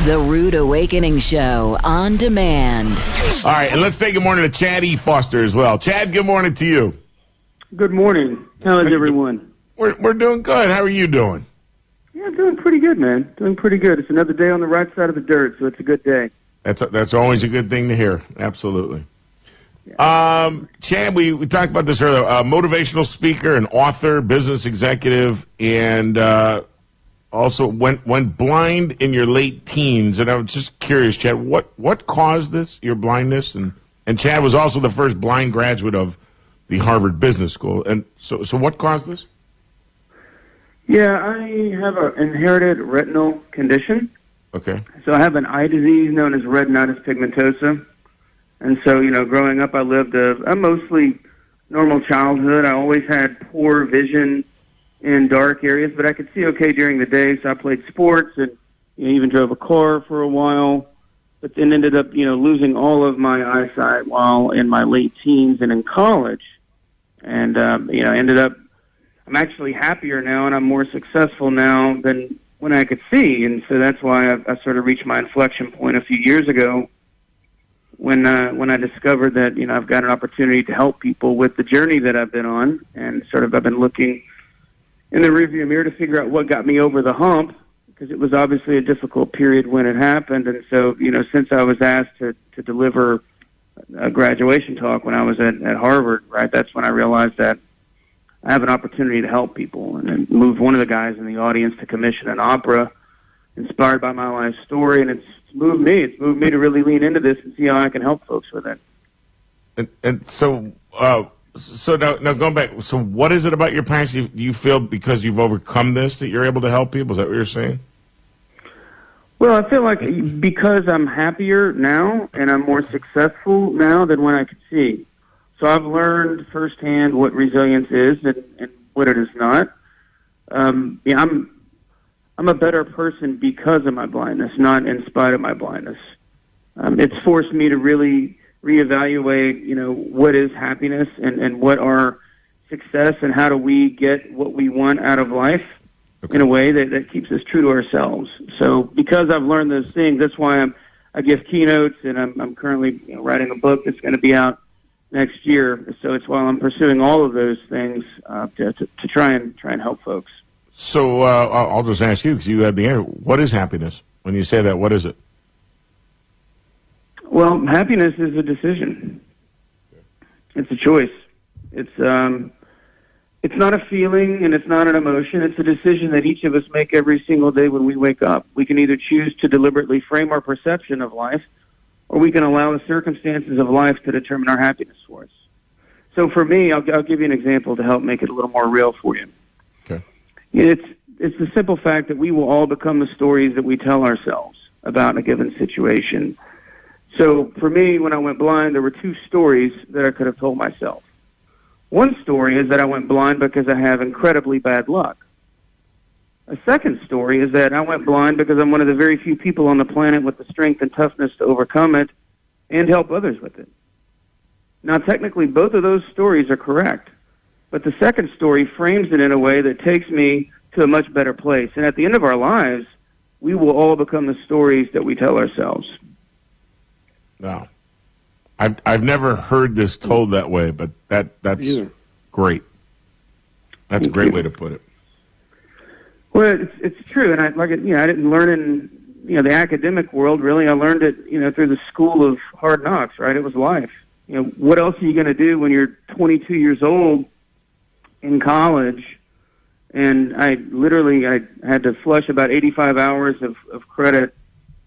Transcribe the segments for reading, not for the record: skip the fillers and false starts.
The Rude Awakening Show on demand. All right, and let's say good morning to Chad E. Foster as well. Chad, good morning to you. Good morning. How is everyone? We're doing good. How are you doing? Yeah, doing pretty good, man. Doing pretty good. It's another day on the right side of the dirt, so it's a good day. That's always a good thing to hear. Absolutely. Chad, we talked about this earlier. Motivational speaker and author, business executive, and also went blind in your late teens. And I was just curious, Chad, what caused this, your blindness? And Chad was also the first blind graduate of the Harvard Business School. And so what caused this? Yeah, I have an inherited retinal condition. Okay. So I have an eye disease known as retinitis pigmentosa. And so, growing up, I lived a mostly normal childhood. I always had poor vision in dark areas, but I could see okay during the day. So I played sports and even drove a car for a while, but then ended up, losing all of my eyesight while in my late teens and in college. And, ended up, I'm actually happier now and I'm more successful now than when I could see. And so that's why I sort of reached my inflection point a few years ago when I discovered that, I've got an opportunity to help people with the journey that I've been on. And sort of I've been looking in the rearview mirror to figure out what got me over the hump, because it was obviously a difficult period when it happened. And so, since I was asked to deliver a graduation talk when I was at Harvard, right, that's when I realized that I have an opportunity to help people, and then moved one of the guys in the audience to commission an opera inspired by my life story, and it's moved me. It's moved me to really lean into this and see how I can help folks with it. And so now going back, so what is it about your parents you feel because you've overcome this that you're able to help people? Is that what you're saying? Well, I feel like because I'm happier now and I'm more successful now than when I could see. So I've learned firsthand what resilience is and what it is not. I'm a better person because of my blindness, not in spite of my blindness. It's forced me to really reevaluate, what is happiness and what are success and how do we get what we want out of life in a way that keeps us true to ourselves. So because I've learned those things, that's why I give keynotes, and I'm currently writing a book that's going to be out next year. So it's while I'm pursuing all of those things to try and help folks. So I'll just ask you, because you had the answer. What is happiness? When you say that, what is it? Well, happiness is a decision. It's a choice. It's not a feeling and it's not an emotion. It's a decision that each of us make every single day when we wake up. We can either choose to deliberately frame our perception of life, or we can allow the circumstances of life to determine our happiness for us. So for me, I'll give you an example to help make it a little more real for you. Okay. It's the simple fact that we will all become the stories that we tell ourselves about a given situation. So for me, when I went blind, there were two stories that I could have told myself. One story is that I went blind because I have incredibly bad luck. A second story is that I went blind because I'm one of the very few people on the planet with the strength and toughness to overcome it and help others with it. Now, technically, both of those stories are correct, but the second story frames it in a way that takes me to a much better place. And at the end of our lives, we will all become the stories that we tell ourselves. Wow. I've never heard this told that way, but that's great. That's a great way to put it. Well, it's true, and I didn't learn in the academic world really. I learned it through the school of hard knocks. Right, it was life. What else are you going to do when you're 22 years old in college? And I had to flush about 85 hours of credit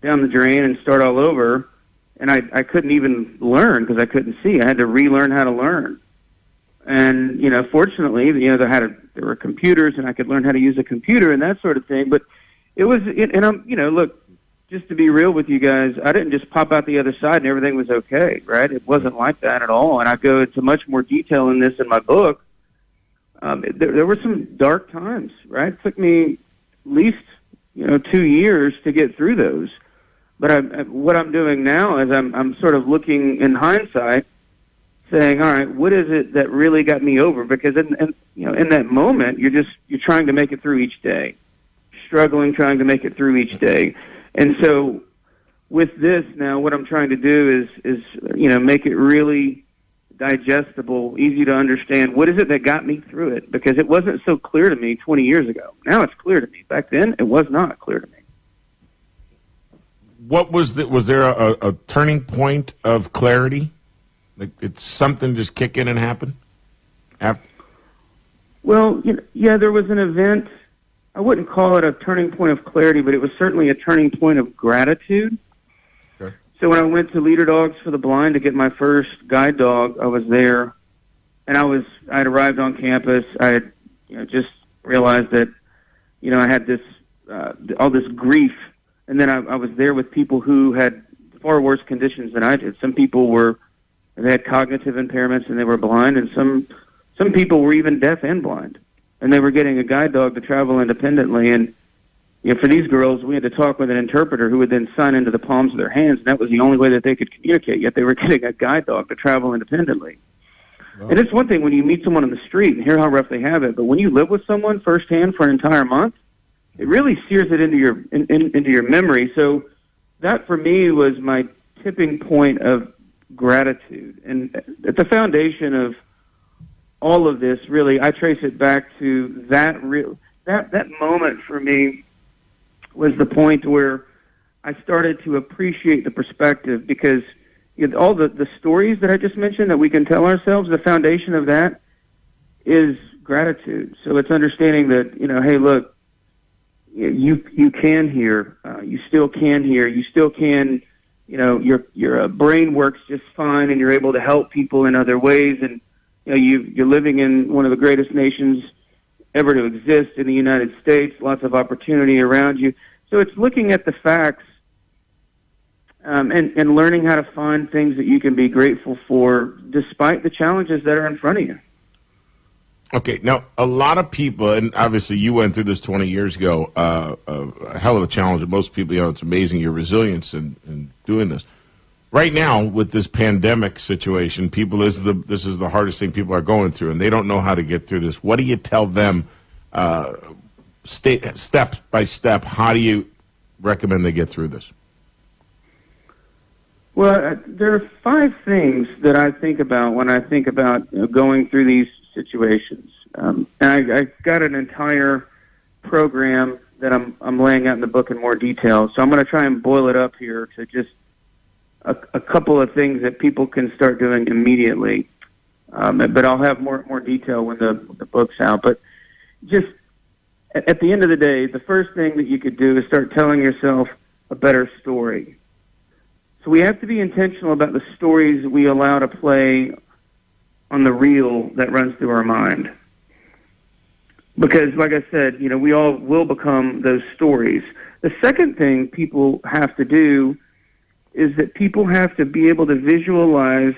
down the drain and start all over. And I couldn't even learn because I couldn't see. I had to relearn how to learn. And, fortunately, there were computers and I could learn how to use a computer and that sort of thing. But it was, look, just to be real with you guys, I didn't just pop out the other side and everything was okay, right? It wasn't like that at all. And I go into much more detail in this in my book. There were some dark times, right? It took me at least, 2 years to get through those. But what I'm doing now is I'm sort of looking in hindsight, saying, all right, what is it that really got me over? Because in that moment, you're trying to make it through each day, struggling, trying to make it through each day. And so with this now, what I'm trying to do is make it really digestible, easy to understand. What is it that got me through it? Because it wasn't so clear to me 20 years ago. Now it's clear to me. Back then, it was not clear to me. What was there a turning point of clarity? Like it's something just kick in and happen? After? Well, there was an event. I wouldn't call it a turning point of clarity, but it was certainly a turning point of gratitude. Okay. So when I went to Leader Dogs for the Blind to get my first guide dog, I was there, and I had arrived on campus. I had just realized that I had this all this grief, and then I was there with people who had far worse conditions than I did. Some people they had cognitive impairments and they were blind, and some people were even deaf and blind, and they were getting a guide dog to travel independently. And for these girls, we had to talk with an interpreter who would then sign into the palms of their hands, and that was the only way that they could communicate, yet they were getting a guide dog to travel independently. Wow. And it's one thing when you meet someone on the street and hear how rough they have it, but when you live with someone firsthand for an entire month, it really sears it into your memory. So that, for me, was my tipping point of gratitude. And at the foundation of all of this, really, I trace it back to that moment for me was the point where I started to appreciate the perspective, because all the stories that I just mentioned that we can tell ourselves, the foundation of that is gratitude. So it's understanding that, hey, look, you can hear, you still can hear, you still can, your brain works just fine, and you're able to help people in other ways, and you're living in one of the greatest nations ever to exist in the United States, lots of opportunity around you. So it's looking at the facts and learning how to find things that you can be grateful for despite the challenges that are in front of you. Okay, now a lot of people, and obviously you went through this 20 years ago, a hell of a challenge. Most people, it's amazing your resilience in doing this. Right now, with this pandemic situation, this is the hardest thing people are going through, and they don't know how to get through this. What do you tell them, step by step? How do you recommend they get through this? Well, there are 5 things that I think about when I think about going through these situations. And I got an entire program that I'm laying out in the book in more detail. So I'm going to try and boil it up here to just a couple of things that people can start doing immediately. But I'll have more detail when the book's out. But just at the end of the day, the first thing that you could do is start telling yourself a better story. So we have to be intentional about the stories we allow to play on the reel that runs through our mind. Because, like I said, we all will become those stories. The second thing people have to do is that people have to be able to visualize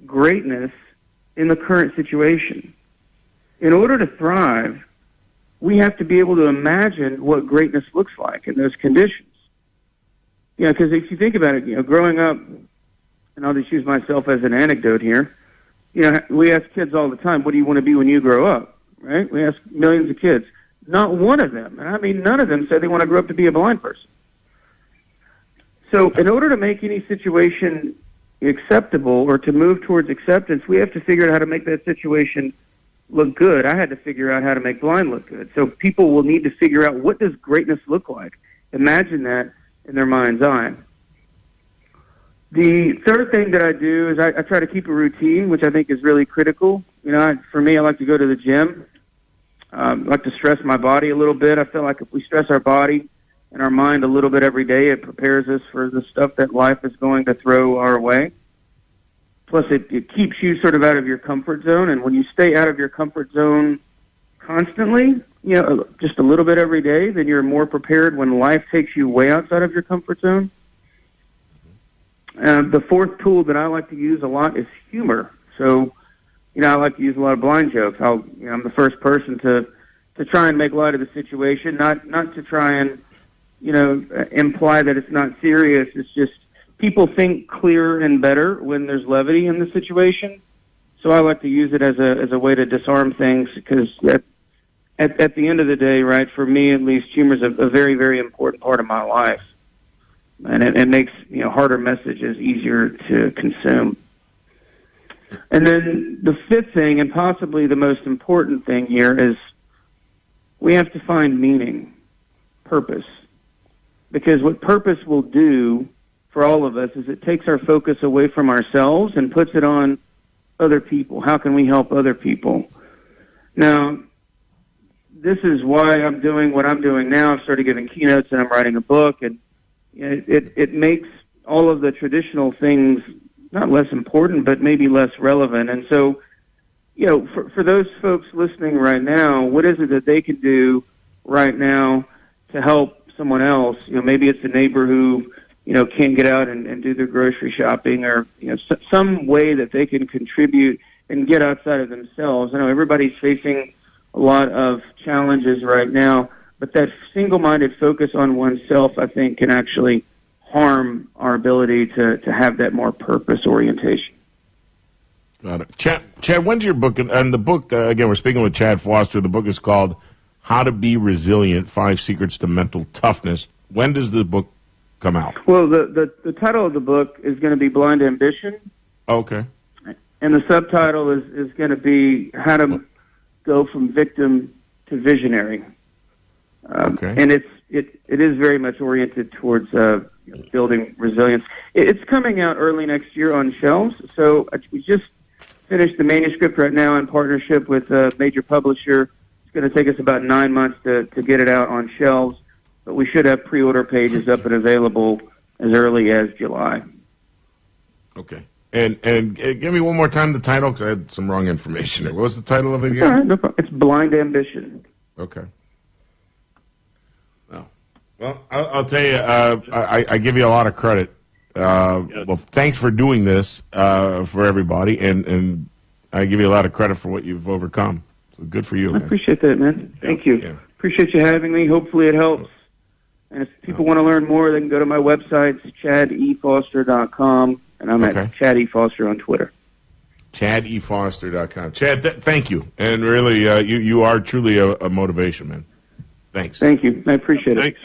greatness in the current situation. In order to thrive, we have to be able to imagine what greatness looks like in those conditions. Because if you think about it, growing up, and I'll just use myself as an anecdote here, we ask kids all the time, what do you want to be when you grow up, right? We ask millions of kids. Not one of them, and I mean none of them, said they want to grow up to be a blind person. So in order to make any situation acceptable or to move towards acceptance, we have to figure out how to make that situation look good. I had to figure out how to make blind look good. So people will need to figure out, what does greatness look like? Imagine that in their mind's eye. The third thing that I do is I try to keep a routine, which I think is really critical. For me, I like to go to the gym. I like to stress my body a little bit. I feel like if we stress our body and our mind a little bit every day, it prepares us for the stuff that life is going to throw our way. Plus, it keeps you sort of out of your comfort zone. And when you stay out of your comfort zone constantly, just a little bit every day, then you're more prepared when life takes you way outside of your comfort zone. The fourth tool that I like to use a lot is humor. So, I like to use a lot of blind jokes. I'm the first person to try and make light of the situation, not to try and, imply that it's not serious. It's just people think clearer and better when there's levity in the situation. So I like to use it as a way to disarm things, because at the end of the day, right, for me at least, humor is a very, very important part of my life. and it makes harder messages easier to consume. And then the fifth thing, and possibly the most important thing here, is we have to find meaning, purpose. Because what purpose will do for all of us is it takes our focus away from ourselves and puts it on other people. How can we help other people? Now, this is why I'm doing what I'm doing now. I've started giving keynotes and I'm writing a book, and it makes all of the traditional things not less important, but maybe less relevant. And so, for those folks listening right now, what is it that they can do right now to help someone else? Maybe it's a neighbor who, can't get out and do their grocery shopping, or, some way that they can contribute and get outside of themselves. I know everybody's facing a lot of challenges right now, but that single-minded focus on oneself, I think, can actually harm our ability to have that more purpose orientation. Got it. Chad, when's your book? And the book, again, we're speaking with Chad Foster. The book is called How to Be Resilient, 5 Secrets to Mental Toughness. When does the book come out? Well, the title of the book is going to be Blind Ambition. Okay. And the subtitle is going to be How to Go from Victim to Visionary. Okay. And it is very much oriented towards building resilience. It's coming out early next year on shelves. So we just finished the manuscript right now in partnership with a major publisher. It's going to take us about 9 months to get it out on shelves, but we should have pre-order pages up and available as early as July. Okay. And give me one more time the title, because I had some wrong information there. What was the title of it again? All right, no problem. It's Blind Ambition. Okay. Well, I'll tell you, I give you a lot of credit. Well, thanks for doing this for everybody, and I give you a lot of credit for what you've overcome. So good for you, man. I appreciate that, man. Thank you. Yeah. Appreciate you having me. Hopefully it helps. And if people want to learn more, they can go to my website, chadefoster.com, and I'm at Chad E. Foster on Twitter. chadefoster.com. Chad, thank you. And really, you are truly a motivation, man. Thanks. Thank you. I appreciate it. Thanks.